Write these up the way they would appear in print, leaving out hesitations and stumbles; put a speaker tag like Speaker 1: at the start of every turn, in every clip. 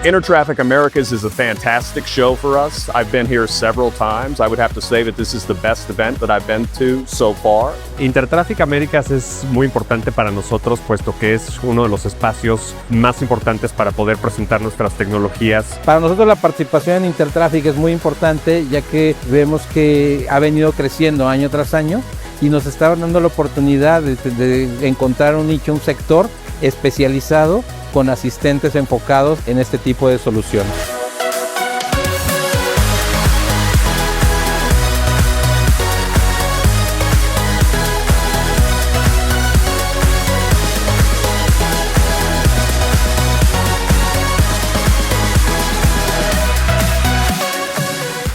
Speaker 1: Intertraffic Americas is a fantastic show for us. I've been here several times. I would have to say that this is the best event that I've been to so far.
Speaker 2: Intertraffic Americas es muy importante para nosotros, puesto que es uno de los espacios más importantes para poder presentar nuestras tecnologías.
Speaker 3: Para nosotros la participación en Intertraffic es muy importante, ya que vemos que ha venido creciendo año tras año y nos está dando la oportunidad de encontrar un nicho, un sector especializado con asistentes enfocados en este tipo de soluciones.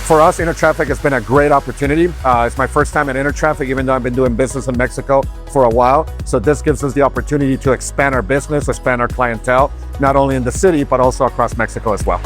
Speaker 4: For us, Intertraffic has been a great opportunity. It's my first time at Intertraffic, even though I've been doing business in Mexico for a while. So this gives us the opportunity to expand our business, expand our clientele, not only in the city, but also across Mexico as well.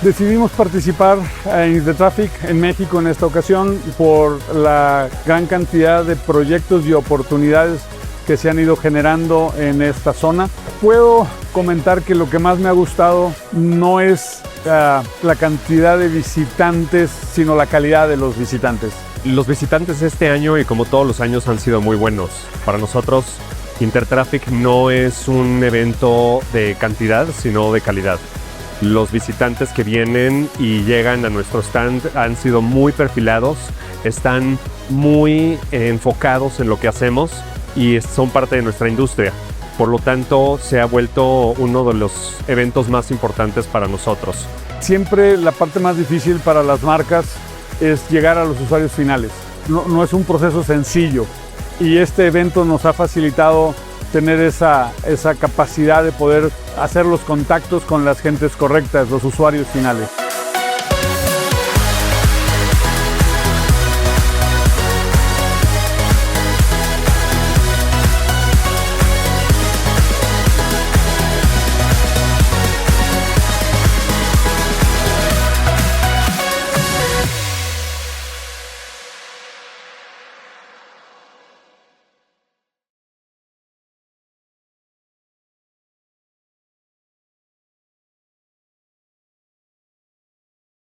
Speaker 5: Decidimos participar en Intertraffic en México en esta ocasión por la gran cantidad de proyectos y oportunidades que se han ido generando en esta zona. Puedo comentar que lo que más me ha gustado no es la cantidad de visitantes, sino la calidad de los visitantes.
Speaker 2: Los visitantes este año y como todos los años han sido muy buenos. Para nosotros, Intertraffic no es un evento de cantidad, sino de calidad. Los visitantes que vienen y llegan a nuestro stand han sido muy perfilados, están muy enfocados en lo que hacemos y son parte de nuestra industria. Por lo tanto, se ha vuelto uno de los eventos más importantes para nosotros.
Speaker 5: Siempre la parte más difícil para las marcas es llegar a los usuarios finales. No es un proceso sencillo y este evento nos ha facilitado tener esa capacidad de poder hacer los contactos con las gentes correctas, los usuarios finales.